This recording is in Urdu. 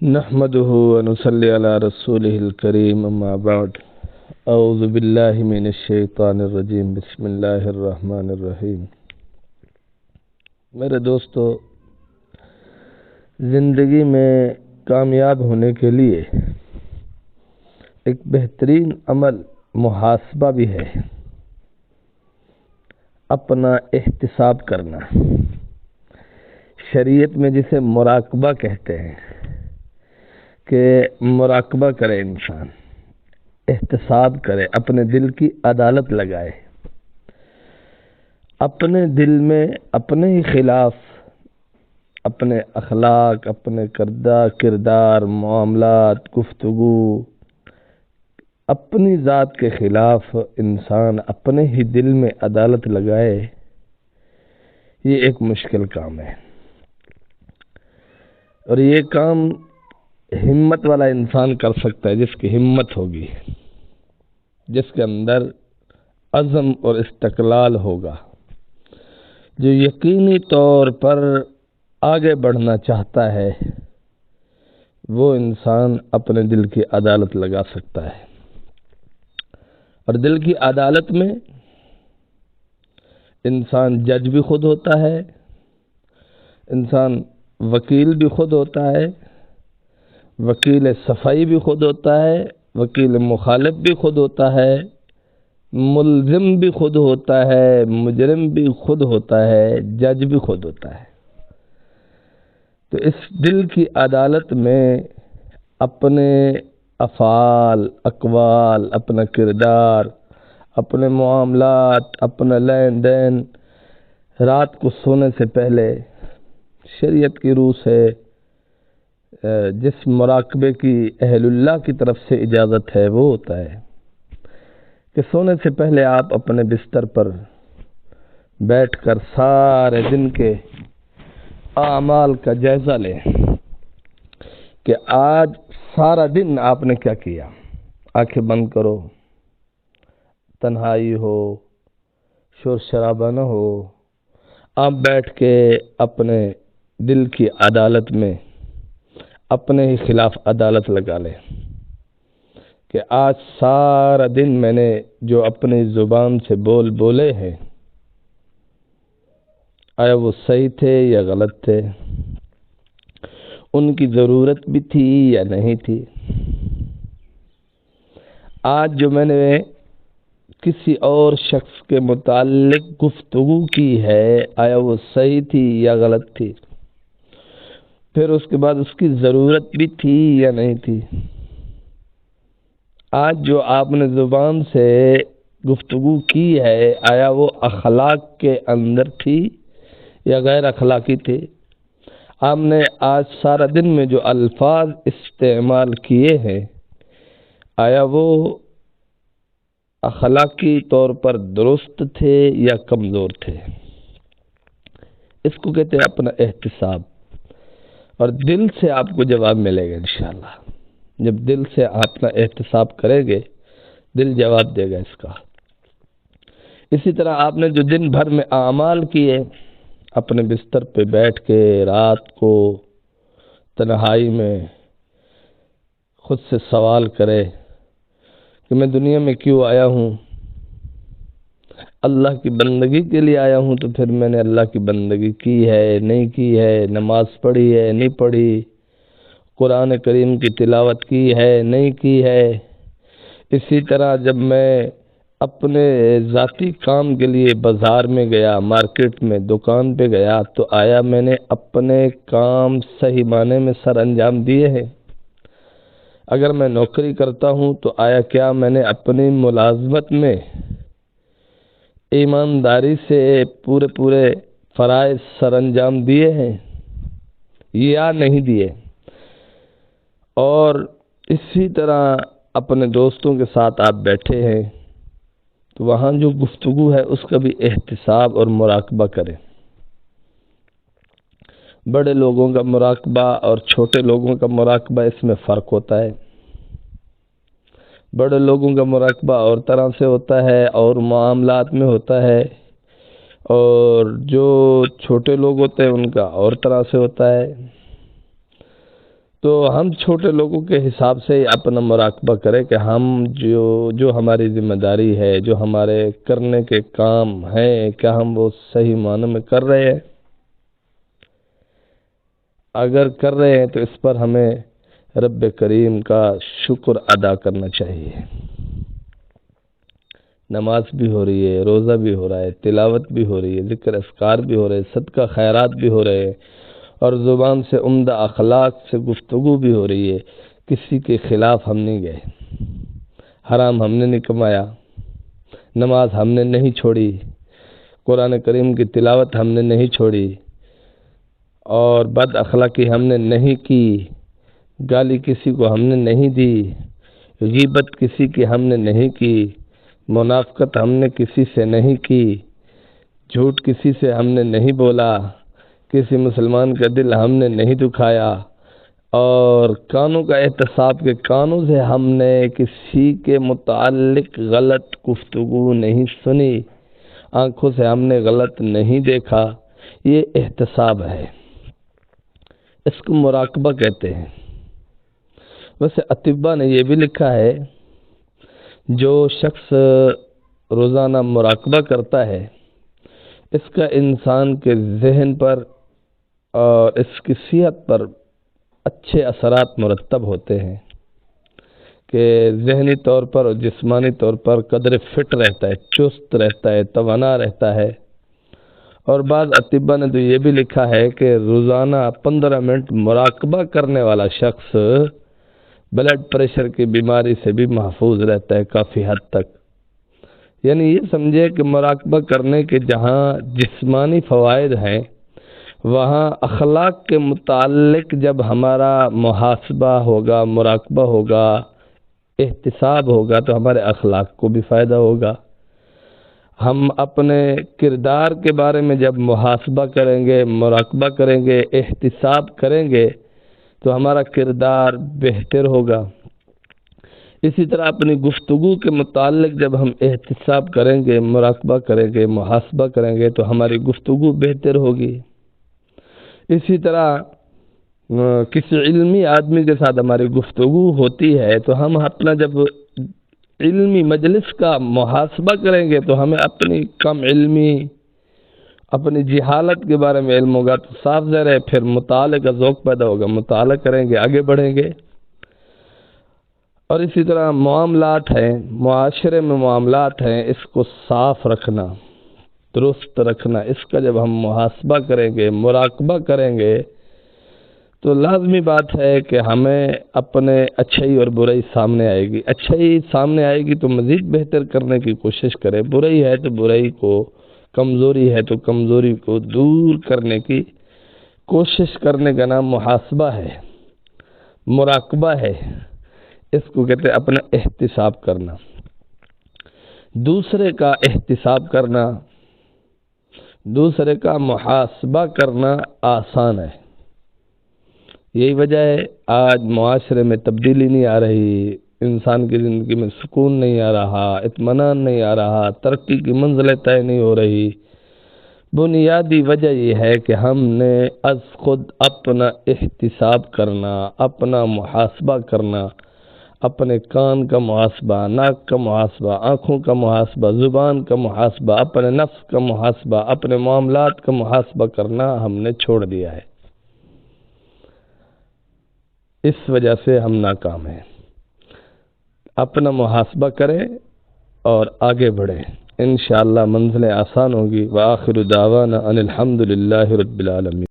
نحمده ونصلي على رسوله الكريم اما بعد اعوذ باللہ من الشیطان الرجیم بسم اللہ الرحمن الرحیم۔ میرے دوستو، زندگی میں کامیاب ہونے کے لیے ایک بہترین عمل محاسبہ بھی ہے، اپنا احتساب کرنا۔ شریعت میں جسے مراقبہ کہتے ہیں کہ مراقبہ کرے، انسان احتساب کرے، اپنے دل کی عدالت لگائے، اپنے دل میں اپنے ہی خلاف اپنے اخلاق، اپنے کردار، معاملات، گفتگو، اپنی ذات کے خلاف انسان اپنے ہی دل میں عدالت لگائے۔ یہ ایک مشکل کام ہے، اور یہ کام ہمت والا انسان کر سکتا ہے، جس کی ہمت ہوگی، جس کے اندر عزم اور استقلال ہوگا، جو یقینی طور پر آگے بڑھنا چاہتا ہے، وہ انسان اپنے دل کی عدالت لگا سکتا ہے۔ اور دل کی عدالت میں انسان جج بھی خود ہوتا ہے، انسان وکیل بھی خود ہوتا ہے، وکیل صفائی بھی خود ہوتا ہے، وکیل مخالف بھی خود ہوتا ہے، ملزم بھی خود ہوتا ہے، مجرم بھی خود ہوتا ہے، جج بھی خود ہوتا ہے۔ تو اس دل کی عدالت میں اپنے افعال، اقوال، اپنا کردار، اپنے معاملات، اپنا لین دین، رات کو سونے سے پہلے شریعت کی روح سے جس مراقبے کی اہل اللہ کی طرف سے اجازت ہے، وہ ہوتا ہے کہ سونے سے پہلے آپ اپنے بستر پر بیٹھ کر سارے دن کے اعمال کا جائزہ لیں کہ آج سارا دن آپ نے کیا کیا۔ آنکھیں بند کرو، تنہائی ہو، شور شرابہ نہ ہو، آپ بیٹھ کے اپنے دل کی عدالت میں اپنے ہی خلاف عدالت لگا لیں کہ آج سارا دن میں نے جو اپنی زبان سے بولے ہیں، آیا وہ صحیح تھے یا غلط تھے، ان کی ضرورت بھی تھی یا نہیں تھی۔ آج جو میں نے کسی اور شخص کے متعلق گفتگو کی ہے، آیا وہ صحیح تھی یا غلط تھی، پھر اس کے بعد اس کی ضرورت بھی تھی یا نہیں تھی۔ آج جو آپ نے زبان سے گفتگو کی ہے، آیا وہ اخلاق کے اندر تھی یا غیر اخلاقی تھی۔ آپ نے آج سارا دن میں جو الفاظ استعمال کیے ہیں، آیا وہ اخلاقی طور پر درست تھے یا کمزور تھے۔ اس کو کہتے ہیں اپنا احتساب، اور دل سے آپ کو جواب ملے گا انشاءاللہ۔ جب دل سے آپ اپنا احتساب کریں گے، دل جواب دے گا اس کا۔ اسی طرح آپ نے جو دن بھر میں اعمال کیے، اپنے بستر پہ بیٹھ کے رات کو تنہائی میں خود سے سوال کرے کہ میں دنیا میں کیوں آیا ہوں۔ اللہ کی بندگی کے لیے آیا ہوں، تو پھر میں نے اللہ کی بندگی کی ہے نہیں کی ہے، نماز پڑھی ہے نہیں پڑھی، قرآن کریم کی تلاوت کی ہے نہیں کی ہے۔ اسی طرح جب میں اپنے ذاتی کام کے لیے بازار میں گیا، مارکیٹ میں دکان پہ گیا، تو آیا میں نے اپنے کام صحیح معنی میں سر انجام دیے ہیں۔ اگر میں نوکری کرتا ہوں تو آیا کیا میں نے اپنی ملازمت میں ایمانداری سے پورے فرائض سر انجام دیے ہیں یا نہیں دیے۔ اور اسی طرح اپنے دوستوں کے ساتھ آپ بیٹھے ہیں، تو وہاں جو گفتگو ہے اس کا بھی احتساب اور مراقبہ کریں۔ بڑے لوگوں کا مراقبہ اور چھوٹے لوگوں کا مراقبہ، اس میں فرق ہوتا ہے۔ بڑے لوگوں کا مراقبہ اور طرح سے ہوتا ہے اور معاملات میں ہوتا ہے، اور جو چھوٹے لوگ ہوتے ہیں ان کا اور طرح سے ہوتا ہے۔ تو ہم چھوٹے لوگوں کے حساب سے اپنا مراقبہ کریں کہ ہم جو ہماری ذمہ داری ہے، جو ہمارے کرنے کے کام ہیں، کیا ہم وہ صحیح معنی میں کر رہے ہیں؟ اگر کر رہے ہیں تو اس پر ہمیں رب کریم کا شکر ادا کرنا چاہیے۔ نماز بھی ہو رہی ہے، روزہ بھی ہو رہا ہے، تلاوت بھی ہو رہی ہے، ذکر اذکار بھی ہو رہے ہیں، صدقہ خیرات بھی ہو رہے ہیں، اور زبان سے عمدہ اخلاق سے گفتگو بھی ہو رہی ہے۔ کسی کے خلاف ہم نہیں گئے، حرام ہم نے نہیں کمایا، نماز ہم نے نہیں چھوڑی، قرآن کریم کی تلاوت ہم نے نہیں چھوڑی، اور بد اخلاقی ہم نے نہیں کی، گالی کسی کو ہم نے نہیں دی، غیبت کسی کی ہم نے نہیں کی، منافقت ہم نے کسی سے نہیں کی، جھوٹ کسی سے ہم نے نہیں بولا، کسی مسلمان کا دل ہم نے نہیں دکھایا، اور کانوں کا احتساب کے کانوں سے ہم نے کسی کے متعلق غلط گفتگو نہیں سنی، آنکھوں سے ہم نے غلط نہیں دیکھا۔ یہ احتساب ہے، اس کو مراقبہ کہتے ہیں۔ ویسے اطباء نے یہ بھی لکھا ہے، جو شخص روزانہ مراقبہ کرتا ہے اس کا انسان کے ذہن پر اور اس کی صحت پر اچھے اثرات مرتب ہوتے ہیں، کہ ذہنی طور پر اور جسمانی طور پر قدر فٹ رہتا ہے، چست رہتا ہے، توانا رہتا ہے۔ اور بعض اطباء نے تو یہ بھی لکھا ہے کہ روزانہ 15 منٹ مراقبہ کرنے والا شخص بلڈ پریشر کی بیماری سے بھی محفوظ رہتا ہے کافی حد تک۔ یعنی یہ سمجھے کہ مراقبہ کرنے کے جہاں جسمانی فوائد ہیں، وہاں اخلاق کے متعلق جب ہمارا محاسبہ ہوگا، مراقبہ ہوگا، احتساب ہوگا، تو ہمارے اخلاق کو بھی فائدہ ہوگا۔ ہم اپنے کردار کے بارے میں جب محاسبہ کریں گے، مراقبہ کریں گے، احتساب کریں گے، تو ہمارا کردار بہتر ہوگا۔ اسی طرح اپنی گفتگو کے متعلق جب ہم احتساب کریں گے، مراقبہ کریں گے، محاسبہ کریں گے، تو ہماری گفتگو بہتر ہوگی۔ اسی طرح کسی علمی آدمی کے ساتھ ہماری گفتگو ہوتی ہے تو ہم اپنا جب علمی مجلس کا محاسبہ کریں گے تو ہمیں اپنی کم علمی، اپنی جہالت کے بارے میں علم ہوگا، تو صاف ظاہر ہے پھر مطالعے کا ذوق پیدا ہوگا، مطالعہ کریں گے، آگے بڑھیں گے۔ اور اسی طرح معاملات ہیں، معاشرے میں معاملات ہیں، اس کو صاف رکھنا، درست رکھنا، اس کا جب ہم محاسبہ کریں گے، مراقبہ کریں گے، تو لازمی بات ہے کہ ہمیں اپنے اچھائی اور برائی سامنے آئے گی۔ اچھائی سامنے آئے گی تو مزید بہتر کرنے کی کوشش کرے، برائی ہے تو برائی کو، کمزوری ہے تو کمزوری کو دور کرنے کی کوشش کرنے کا نام محاسبہ ہے، مراقبہ ہے۔ اس کو کہتے ہیں اپنا احتساب کرنا، دوسرے کا احتساب کرنا، دوسرے کا محاسبہ کرنا آسان ہے۔ یہی وجہ ہے آج معاشرے میں تبدیلی نہیں آ رہی، انسان کی زندگی میں سکون نہیں آ رہا، اطمینان نہیں آ رہا، ترقی کی منزلیں طے نہیں ہو رہی۔ بنیادی وجہ یہ ہے کہ ہم نے از خود اپنا احتساب کرنا، اپنا محاسبہ کرنا، اپنے کان کا محاسبہ، ناک کا محاسبہ، آنکھوں کا محاسبہ، زبان کا محاسبہ، اپنے نفس کا محاسبہ، اپنے معاملات کا محاسبہ کرنا ہم نے چھوڑ دیا ہے۔ اس وجہ سے ہم ناکام ہیں۔ اپنا محاسبہ کریں اور آگے بڑھیں، انشاءاللہ منزلیں آسان ہوگی۔ وآخر دعوانا ان الحمدللہ رب العالمین۔